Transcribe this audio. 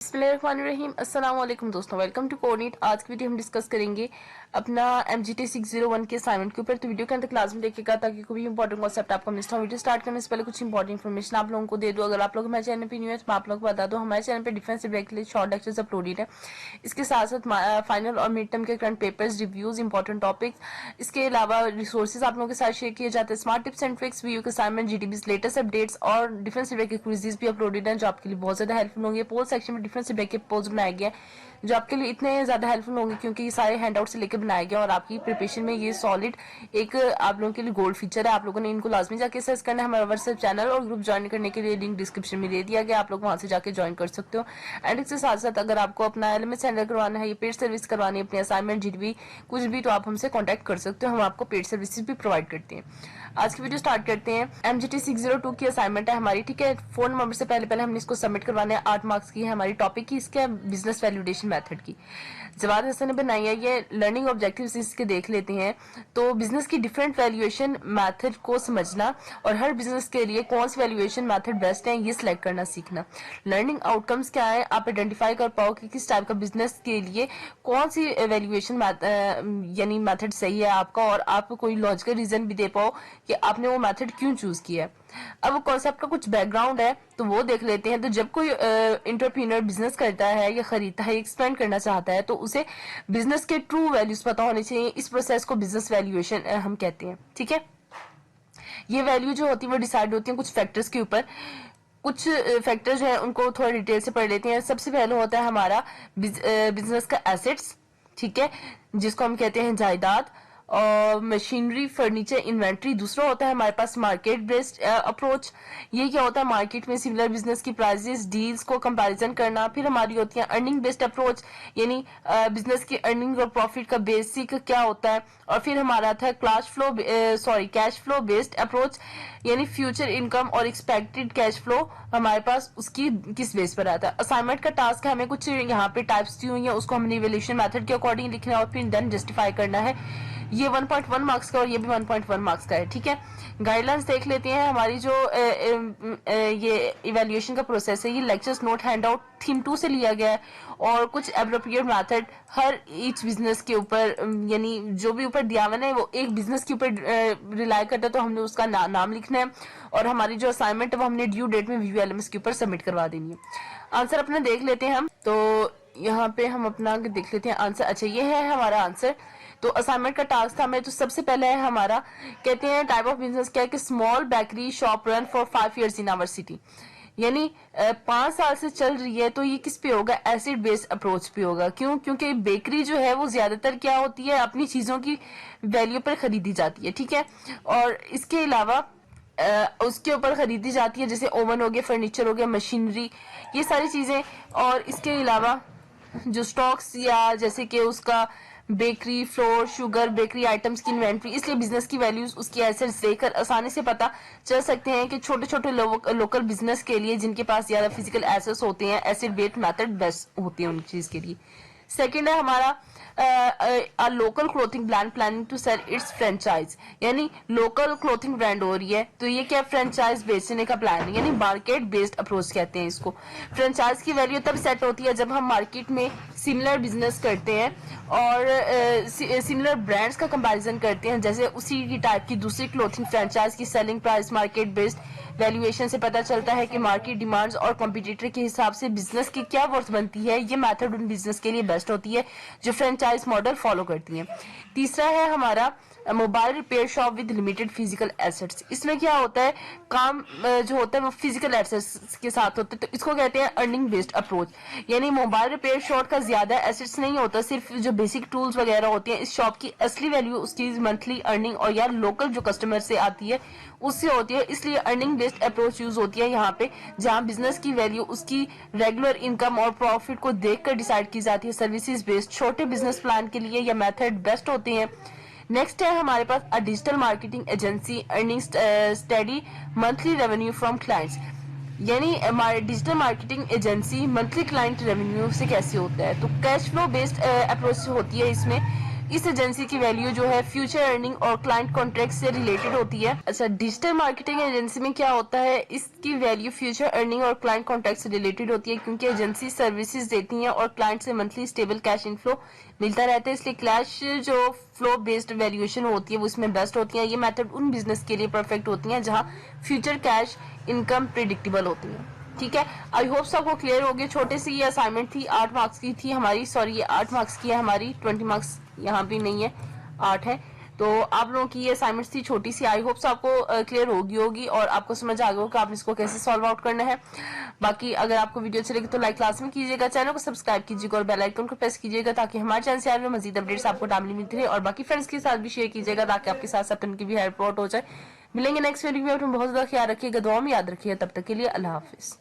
बिस्मिल्लाहिर्रहमानिर्रहीम। अस्सलाम वालेकुम दोस्तों, वेलकम टू कोऑर्डिनेट। आज की वीडियो हम डिस्कस करेंगे अपना MGT 601 के असाइनमेंट के ऊपर। तो वीडियो के अंदर क्लास में देखिएगा ताकि कोई भी इंपॉर्टेंट कॉन्सेप्ट आपको मिस ना हो। वीडियो स्टार्ट करने से पहले कुछ इंपॉर्टेंट इन्फॉर्मेशन आप लोगों को दे दूं। अगर आप लोग हमारे चैनल पर न्यू है तो मैं आप लोगों को बता दूं, हमारे चैनल पर डिफेंस सब्जेक्ट के लिए शॉर्ट लेक्चर्स अपलोडेड है। इसके साथ साथ फाइनल और मिड टर्म के current papers, reviews, important topics, इसके अलावा रिसोर्सेज आप लोगों के साथ शेयर किए जाते हैं। Smart tips and tricks, video के असाइनमेंट, GTBs लेटेस्ट अपडेट्स और डिफरेंट सब्जेक्ट के क्विज़ेस भी अपलोडेड हैं जो आपके लिए बहुत ज्यादा हेल्पफुल होंगे। पोल सेक्शन में डिफरेंट सब्जेक्ट के पोल्स बनाए गए जो आपके लिए इतने ज्यादा हेल्पफुल होंगे क्योंकि ये सारे हैंडआउट से लेकर बनाए गए और आपकी प्रिपरेशन में ये सॉलिड एक आप लोगों के लिए गोल्ड फीचर है। आप लोगों ने इनको लाजमी जाके सर्च करना है। हमारा व्हाट्सएप चैनल और ग्रुप ज्वाइन करने के लिए लिंक डिस्क्रिप्शन में दे दिया गया, आप लोग वहां से जाके ज्वाइन कर सकते हो। एंड इसके साथ साथ अगर आपको अपना LMS हैंडल करवाना है, ये पेड सर्विस करवानी है, अपने असाइनमेंट, GTB कुछ भी, तो आप हमसे कॉन्टैक्ट कर सकते हो। हम आपको पेड सर्विसेज भी प्रोवाइड करते हैं। आज की वीडियो स्टार्ट करते हैं। MGT 602 की असाइनमेंट है हमारी, ठीक है। 4 नवंबर से पहले हमने इसको सबमिट करवाना है। 8 मार्क्स की है हमारी टॉपिक की, इसके बिजनेस वैल्यूडेशन मेथड की। जवाद हसन ने बनाई है। ये लर्निंग ऑब्जेक्टिव्स इसके देख लेते हैं। तो बिजनेस की डिफरेंट वैल्यूएशन मेथड को समझना और हर बिजनेस के लिए कौन सी वैल्यूएशन मेथड बेस्ट है ये सिलेक्ट करना सीखना। लर्निंग आउटकम्स क्या है, आप आइडेंटिफाई कर पाओ कि किस टाइप का बिजनेस के लिए कौन सी वैल्यूएशन यानी मेथड सही है आपका, और आप कोई लॉजिकल रीजन भी दे पाओ कि आपने वो मेथड क्यों चूज किया है। अब कॉन्सेप्ट का कुछ बैकग्राउंड है तो वो देख लेते हैं। तो जब कोई एंटरप्रेन्योर बिजनेस करता है या खरीदता है, एक्सपेंड करना चाहता है, तो उसे बिजनेस के ट्रू वैल्यूज पता होने चाहिए। इस प्रोसेस को बिजनेस वैल्यूएशन हम कहते हैं, ठीक है। ये वैल्यू जो होती है वो डिसाइड होती है कुछ फैक्टर्स के ऊपर। कुछ फैक्टर जो है उनको थोड़ा डिटेल से पढ़ लेते हैं। सबसे पहले होता है हमारा बिजनेस का एसेट्स, ठीक है, जिसको हम कहते हैं जायदाद, और मशीनरी, फर्नीचर, इन्वेंट्री। दूसरा होता है हमारे पास मार्केट बेस्ड अप्रोच। ये क्या होता है, मार्केट में सिमिलर बिजनेस की प्राइसेस, डील्स को कंपैरिजन करना। फिर हमारी होती है अर्निंग बेस्ड अप्रोच, यानी बिजनेस की अर्निंग और प्रॉफिट का बेसिक क्या होता है। और फिर हमारा था कैश फ्लो बेस्ड अप्रोच, यानी फ्यूचर इनकम और एक्सपेक्टेड कैश फ्लो हमारे पास उसकी किस बेस पर आता है। असाइनमेंट का टास्क है, हमें कुछ यहाँ पे टाइप्स दी हुई है, उसको हमने इवैल्यूएशन मेथड के अकॉर्डिंग लिखना है और फिर देन जस्टिफाई करना है। ये 1.1 मार्क्स का और ये भी 1.1 मार्क्स का है, ठीक है। गाइडलाइंस देख लेते हैं। हमारी जो ये इवैल्यूएशन का प्रोसेस है, ये लेक्चर्स, नोट, हैंडआउट थीम 2 से लिया गया है और कुछ एप्रोप्रिएट मेथड हर ईच बिजनेस के ऊपर, यानी जो भी ऊपर दिया हुआ है वो एक बिजनेस के ऊपर रिलाई करता है, तो हमने उसका नाम लिखना है। और हमारी जो असाइनमेंट है वो हमने ड्यू डेट में VULMS के ऊपर सबमिट करवा देनी है। आंसर अपना देख लेते हैं हम। तो यहाँ पे हम अपना देख लेते हैं आंसर। अच्छा, ये है हमारा आंसर। तो असाइनमेंट का टास्क था हमें, तो सबसे पहले है हमारा, कहते हैं टाइप ऑफ बिजनेस क्या है कि small bakery shop run for 5 years in our city, यानी 5 साल से चल रही है। तो ये किस पे होगा, एसिड बेस्ड अप्रोच पे होगा। क्यों? क्योंकि बेकरी जो है वो ज्यादातर क्या होती है, अपनी चीजों की वैल्यू पर खरीदी जाती है, ठीक है। और इसके अलावा उसके ऊपर खरीदी जाती है, जैसे ओवन हो गया, फर्नीचर हो गया, मशीनरी, ये सारी चीजें। और इसके अलावा जो स्टॉक्स या जैसे कि उसका bakery floor, sugar, bakery items की इन्वेंट्री, इसलिए बिजनेस की वैल्यूज उसकी एसेट्स देखकर आसानी से पता चल सकते हैं कि छोटे छोटे लोकल बिजनेस के लिए जिनके पास ज्यादा फिजिकल एसेट्स होते हैं, एसिड बेस्ड मेथड बेस्ट होती है उन चीज के लिए। सेकेंड है हमारा local clothing brand planning to sell its franchise, यानी लोकल क्लोथिंग ब्रांड हो रही है तो ये क्या, फ्रेंचाइज बेचने का प्लान, यानी मार्केट बेस्ड अप्रोच कहते हैं इसको। फ्रेंचाइज की वैल्यू तब सेट होती है जब हम मार्केट में सिमिलर बिजनेस करते हैं और सिमिलर ब्रांड्स का कंपैरिजन करते हैं, जैसे उसी की टाइप की दूसरी क्लोथिंग फ्रेंचाइज की selling price market based valuation से पता चलता है कि मार्केट डिमांड्स और कॉम्पिटिटर के हिसाब से बिजनेस की क्या वर्थ बनती है। ये मेथड उन बिजनेस के लिए बेस्ट होती है जो फ्रेंचाइज मॉडल फॉलो करती है। तीसरा है हमारा mobile repair shop with limited physical assets. इसमें क्या होता है, काम जो होता है वो फिजिकल एसेट्स के साथ होता है, तो इसको कहते हैं अर्निंग बेस्ड अप्रोच, यानी मोबाइल रिपेयर शॉप का ज्यादा एसेट्स नहीं होता, सिर्फ जो बेसिक टूल्स वगैरह होती हैं। इस शॉप की असली वैल्यू उसकी मंथली अर्निंग और या लोकल जो कस्टमर से आती है उससे होती है, इसलिए अर्निंग बेस्ड अप्रोच यूज होती है यहाँ पे, जहाँ बिजनेस की वैल्यू उसकी रेगुलर इनकम और प्रॉफिट को देखकर डिसाइड की जाती है। सर्विसेज बेस्ड छोटे बिजनेस प्लान के लिए यह मेथड बेस्ट होते हैं। नेक्स्ट है हमारे पास a digital marketing agency earning steady monthly revenue from clients, यानी हमारे digital marketing agency monthly client revenue से कैसे होता है। तो कैश फ्लो बेस्ड अप्रोच होती है इसमें, इस एजेंसी की वैल्यू जो है फ्यूचर अर्निंग और क्लाइंट कॉन्ट्रैक्ट से रिलेटेड होती है। अच्छा, डिजिटल मार्केटिंग एजेंसी में क्या होता है, इसकी वैल्यू फ्यूचर अर्निंग और क्लाइंट कॉन्ट्रैक्ट से रिलेटेड होती है, क्योंकि एजेंसी सर्विसेज देती हैं और क्लाइंट से मंथली स्टेबल कैश इनफ्लो मिलता रहता है, इसलिए कैश जो फ्लो बेस्ड वैल्यूएशन होती है वो इसमें बेस्ट होती है। ये मेथड उन बिजनेस के लिए परफेक्ट होती है जहां फ्यूचर कैश इनकम प्रिडिक्टेबल होती है। ठीक है, आई होप सबको क्लियर हो गया। छोटे सी ये असाइनमेंट थी, 8 मार्क्स की थी हमारी, सॉरी ये 8 मार्क्स की है हमारी, 20 मार्क्स यहाँ भी नहीं है, 8 है। तो आप लोगों की ये असाइनमेंट थी छोटी सी, आई होप सबको क्लियर होगी और आपको समझ आ गया कि आपने इसको कैसे सॉल्व आउट करना है। बाकी अगर आपको वीडियो अच्छी लगी तो लाइक क्लास में कीजिएगा, चैनल को सब्सक्राइब कीजिएगा और बेल आइकन को प्रेस कीजिएगा ताकि हमारे चैनल से आने वाले मजीद अपडेट्स आपको टाइमली मिलती रहे, और बाकी फ्रेंड्स के साथ भी शेयर कीजिएगा ताकि आपके साथ सब उनकी भी हेल्प आउट हो जाए। मिलेंगे नेक्स्ट वीडियो में, बहुत ज्यादा ख्याल रखिएगा, दुआ में याद रखिएगा, तब तक के लिए अल्लाह हाफिज।